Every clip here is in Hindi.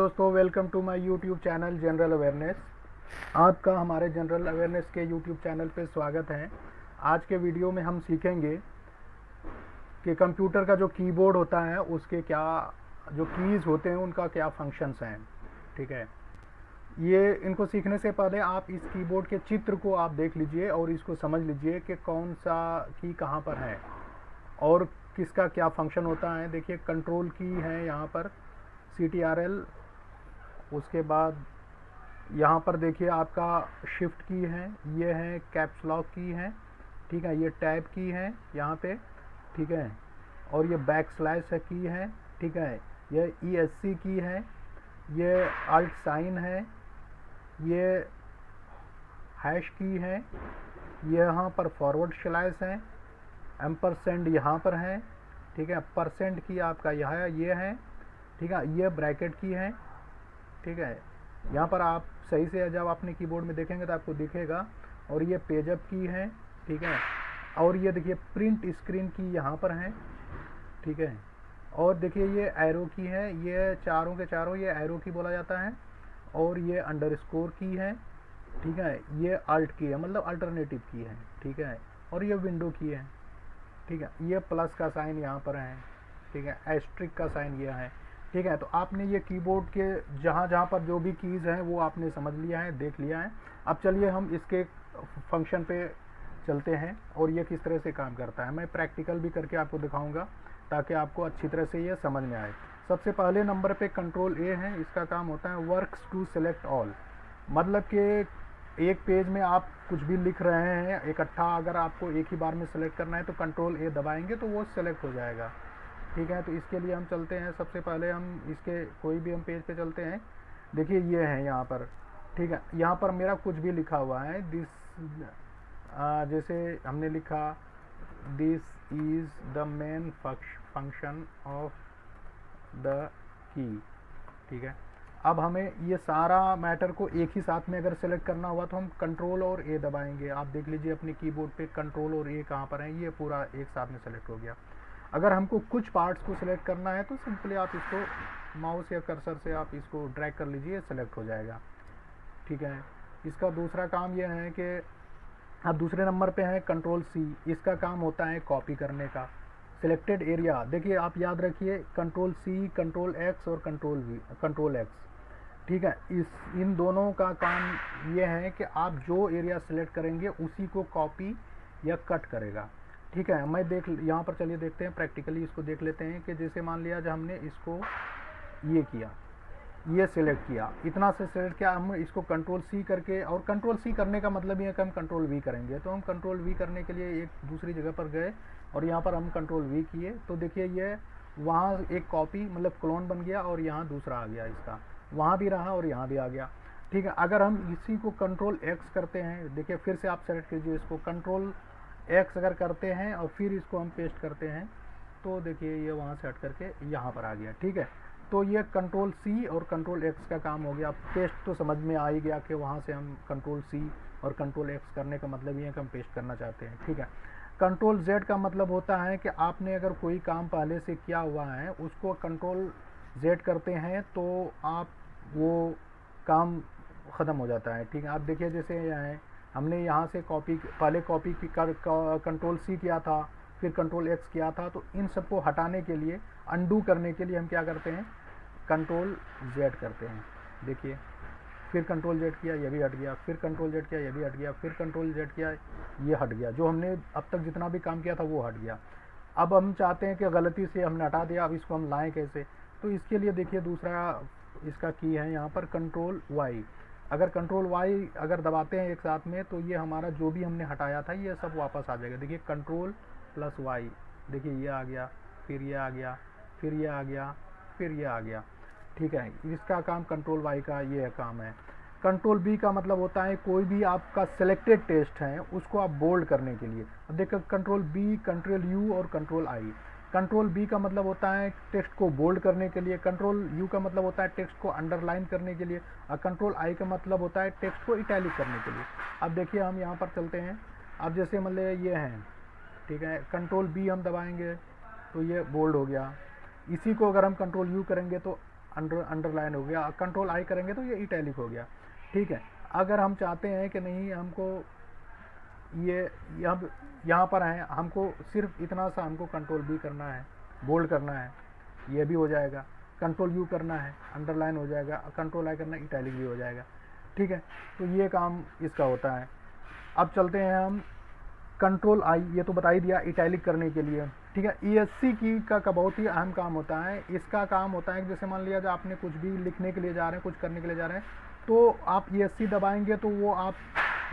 दोस्तों, welcome to my YouTube channel general awareness. आपका हमारे जनरल अवेयरनेस के यूट्यूब चैनल पे स्वागत है। आज के वीडियो में हम सीखेंगे कि कंप्यूटर का जो कीबोर्ड होता है उसके क्या जो कीज़ होते हैं उनका क्या फंक्शंस हैं। ठीक है, ये इनको सीखने से पहले आप इस कीबोर्ड के चित्र को आप देख लीजिए और इसको समझ लीजिए कि कौन सा की कहाँ पर है और किसका क्या फंक्शन होता है। देखिए, कंट्रोल की है यहाँ पर CTRL, उसके बाद यहाँ पर देखिए आपका शिफ्ट की है, ये है कैप्स लॉक की है। ठीक है, ये टैब की है यहाँ पे। ठीक है, और ये बैक स्लैश की है। ठीक है, ये ESC की है, ये अल्ट साइन है, ये हैश की है, ये यहाँ पर फॉरवर्ड स्लैश है, एम्परसेंड यहाँ पर है। ठीक है, परसेंट की आपका यह ये है। ठीक है, ये ब्रैकेट की है। ठीक है, यहाँ पर आप सही से जब अपने कीबोर्ड में देखेंगे तो आपको दिखेगा। और ये पेजअप की है। ठीक है, और ये देखिए प्रिंट स्क्रीन की यहाँ पर है। ठीक है, और देखिए ये एरो की है, ये चारों के चारों ये एरो की बोला जाता है। और ये अंडरस्कोर की है। ठीक है, ये अल्ट की है, मतलब अल्टरनेटिव की है। ठीक है, और ये विंडो की है। ठीक है, ये प्लस का साइन यहाँ पर है। ठीक है, एस्ट्रिक का साइन ये है। ठीक है, तो आपने ये कीबोर्ड के जहाँ जहाँ पर जो भी कीज़ हैं वो आपने समझ लिया है, देख लिया है। अब चलिए हम इसके फंक्शन पे चलते हैं और ये किस तरह से काम करता है। मैं प्रैक्टिकल भी करके आपको दिखाऊंगा ताकि आपको अच्छी तरह से ये समझ में आए। सबसे पहले नंबर पे कंट्रोल A है, इसका काम होता है वर्क्स टू सेलेक्ट ऑल। मतलब कि एक पेज में आप कुछ भी लिख रहे हैं इकट्ठा, अगर आपको एक ही बार में सेलेक्ट करना है तो कंट्रोल A दबाएंगे तो वो सेलेक्ट हो जाएगा। ठीक है, तो इसके लिए हम चलते हैं। सबसे पहले हम इसके कोई भी हम पेज पे चलते हैं। देखिए ये है यहाँ पर। ठीक है, यहाँ पर मेरा कुछ भी लिखा हुआ है। जैसे हमने लिखा this is the main function of the key. ठीक है, अब हमें ये सारा मैटर को एक ही साथ में अगर सेलेक्ट करना हुआ तो हम कंट्रोल और A दबाएंगे। आप देख लीजिए अपने कीबोर्ड पे कंट्रोल और A कहाँ पर है, ये पूरा एक साथ में सेलेक्ट हो गया। अगर हमको कुछ पार्ट्स को सिलेक्ट करना है तो सिंपली आप इसको माउस या कर्सर से आप इसको ड्रैग कर लीजिए, सेलेक्ट हो जाएगा। ठीक है, इसका दूसरा काम यह है कि अब दूसरे नंबर पे है कंट्रोल C। इसका काम होता है कॉपी करने का। सिलेक्टेड एरिया, देखिए आप याद रखिए कंट्रोल C, कंट्रोल X और कंट्रोल X। ठीक है, इन दोनों का काम ये है कि आप जो एरिया सेलेक्ट करेंगे उसी को कॉपी या कट करेगा। ठीक है, मैं यहाँ पर चलिए देखते हैं प्रैक्टिकली, इसको देख लेते हैं कि जैसे मान लिया जब हमने इसको ये किया, ये सिलेक्ट किया, इतना से सिलेक्ट किया, हम इसको कंट्रोल C करके, और कंट्रोल C करने का मतलब ये है कि हम कंट्रोल V करेंगे। तो हम कंट्रोल V करने के लिए एक दूसरी जगह पर गए और यहाँ पर हम कंट्रोल V किए तो देखिए ये वहाँ एक कॉपी मतलब क्लोन बन गया और यहाँ दूसरा आ गया, इसका वहाँ भी रहा और यहाँ भी आ गया। ठीक है, अगर हम इसी को कंट्रोल X करते हैं, देखिए फिर से आप सेलेक्ट कीजिए इसको, कंट्रोल X अगर करते हैं और फिर इसको हम पेस्ट करते हैं तो देखिए ये वहाँ से हट करके यहाँ पर आ गया। ठीक है, तो ये कंट्रोल C और कंट्रोल X का काम हो गया। पेस्ट तो समझ में आ ही गया कि वहाँ से हम कंट्रोल C और कंट्रोल X करने का मतलब ये है कि हम पेस्ट करना चाहते हैं। ठीक है, कंट्रोल Z का मतलब होता है कि आपने अगर कोई काम पहले से किया हुआ है उसको कंट्रोल Z करते हैं तो आप वो काम ख़त्म हो जाता है। ठीक है, आप देखिए जैसे यहाँ है, हमने यहाँ से कॉपी पहले कॉपी की कंट्रोल C किया था, फिर कंट्रोल X किया था, तो इन सबको हटाने के लिए, अंडू करने के लिए हम क्या करते हैं, कंट्रोल Z करते हैं। देखिए फिर कंट्रोल Z किया, ये भी हट गया, फिर कंट्रोल Z किया, ये भी हट गया, फिर कंट्रोल Z किया, ये हट गया। जो हमने अब तक जितना भी काम किया था वो हट गया। अब हम चाहते हैं कि गलती से हमने हटा दिया, अब इसको हम लाएँ कैसे, तो इसके लिए देखिए दूसरा इसका की है यहाँ पर कंट्रोल Y। अगर कंट्रोल Y अगर दबाते हैं एक साथ में तो ये हमारा जो भी हमने हटाया था ये सब वापस आ जाएगा। देखिए कंट्रोल प्लस Y, देखिए ये आ गया, फिर ये आ गया, फिर ये आ गया, फिर ये आ गया। ठीक है, इसका काम कंट्रोल Y का ये काम है। कंट्रोल B का मतलब होता है कोई भी आपका सिलेक्टेड टेक्स्ट है उसको आप बोल्ड करने के लिए। अब देखो कंट्रोल B, कंट्रोल U और कंट्रोल I। कंट्रोल B का मतलब होता है टेक्स्ट को बोल्ड करने के लिए, कंट्रोल U का मतलब होता है टेक्स्ट को अंडरलाइन करने के लिए, और कंट्रोल I का मतलब होता है टेक्स्ट को इटैलिक करने के लिए। अब देखिए हम यहाँ पर चलते हैं। अब जैसे मतलब ये हैं, ठीक है, कंट्रोल B हम दबाएंगे तो ये बोल्ड हो गया। इसी को अगर हम कंट्रोल U करेंगे तो अंडरलाइन हो गया, कंट्रोल आई करेंगे तो ये इटैलिक हो गया। ठीक है, अगर हम चाहते हैं कि नहीं हमको ये यहाँ पर है, हमको सिर्फ इतना सा हमको कंट्रोल बी करना है, बोल्ड करना है, ये भी हो जाएगा। कंट्रोल यू करना है, अंडरलाइन हो जाएगा। कंट्रोल आई करना है, इटैलिक भी हो जाएगा। ठीक है, तो ये काम इसका होता है। अब चलते हैं हम कंट्रोल आई, ये तो बता ही दिया इटैलिक करने के लिए। ठीक है, ESC की का बहुत ही अहम काम होता है। इसका काम होता है कि जैसे मान लिया जाए आपने कुछ भी लिखने के लिए जा रहे हैं, कुछ करने के लिए जा रहे हैं, तो आप ESC दबाएंगे तो वो आप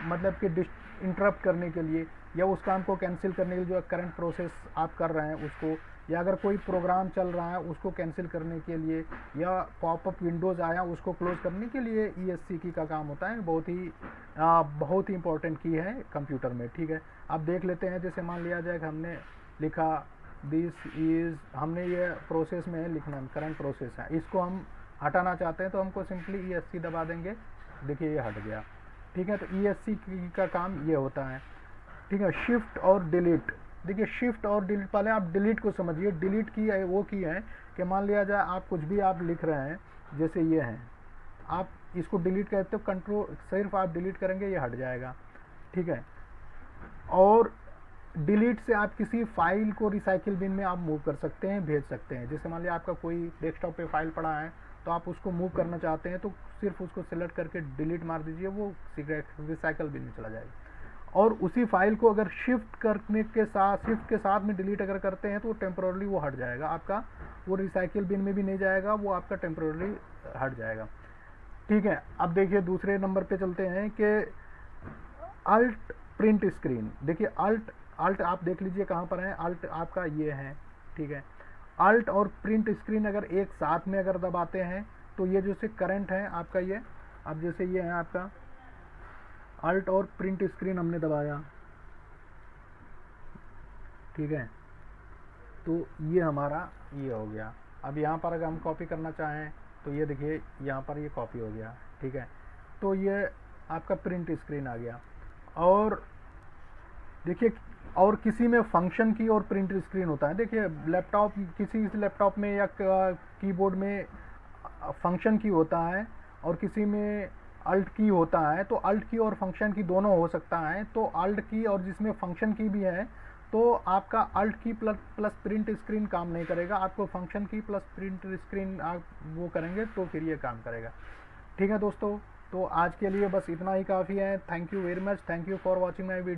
मतलब कि इंटरप्ट करने के लिए या उस काम को कैंसिल करने के लिए, जो करंट प्रोसेस आप कर रहे हैं उसको, या अगर कोई प्रोग्राम चल रहा है उसको कैंसिल करने के लिए, या पॉपअप विंडोज़ आया उसको क्लोज करने के लिए ESC की का काम होता है। बहुत ही इंपॉर्टेंट की है कंप्यूटर में। ठीक है, अब देख लेते हैं। जैसे मान लिया जाए कि हमने लिखा दिस इज़, हमने ये प्रोसेस में लिखना करंट प्रोसेस है, इसको हम हटाना चाहते हैं तो हमको सिंपली ESC दबा देंगे, देखिए ये हट गया। ठीक है, तो ESC का काम ये होता है। ठीक है, शिफ्ट और डिलीट, देखिए शिफ्ट और डिलीट, पहले आप डिलीट को समझिए। डिलीट की है वो की है कि मान लिया जाए आप कुछ भी आप लिख रहे हैं, जैसे ये है, आप इसको डिलीट करते हो, कंट्रोल सिर्फ आप डिलीट करेंगे ये हट जाएगा। ठीक है, और डिलीट से आप किसी फाइल को रिसाइकिल बिन में आप मूव कर सकते हैं, भेज सकते हैं। जैसे मान लिया आपका कोई डेस्कटॉप पे फाइल पड़ा है तो आप उसको मूव करना चाहते हैं तो सिर्फ उसको सिलेक्ट करके डिलीट मार दीजिए, वो रिसाइकिल बिन में चला जाएगा। और उसी फाइल को अगर शिफ्ट के साथ में डिलीट अगर करते हैं तो टेम्पोरली वो हट जाएगा आपका, वो रिसाइकिल बिन में भी नहीं जाएगा, वो आपका टेम्पोरली हट जाएगा। ठीक है, अब देखिए दूसरे नंबर पे चलते हैं कि अल्ट प्रिंट स्क्रीन। देखिए अल्ट आप देख लीजिए कहाँ पर है, अल्ट आपका ये है। ठीक है, अल्ट और प्रिंट स्क्रीन अगर एक साथ में अगर दबाते हैं तो ये जैसे करंट है आपका ये, अब जैसे ये है आपका अल्ट और प्रिंट स्क्रीन हमने दबाया, ठीक है, तो ये हमारा ये हो गया। अब यहाँ पर अगर हम कॉपी करना चाहें तो ये देखिए यहाँ पर ये कॉपी हो गया। ठीक है, तो ये आपका प्रिंट स्क्रीन आ गया। और देखिए, और किसी में फंक्शन की और प्रिंट स्क्रीन होता है। देखिए लैपटॉप, किसी लैपटॉप में या कीबोर्ड में फंक्शन की होता है और किसी में अल्ट की होता है, तो अल्ट की और फंक्शन की दोनों हो सकता है। तो अल्ट की और जिसमें फंक्शन की भी है तो आपका अल्ट की प्लस प्रिंट स्क्रीन काम नहीं करेगा, आपको फंक्शन की प्लस प्रिंट स्क्रीन आप वो करेंगे तो फिर ये काम करेगा। ठीक है दोस्तों, तो आज के लिए बस इतना ही काफ़ी है। Thank you very much, thank you for watching my video.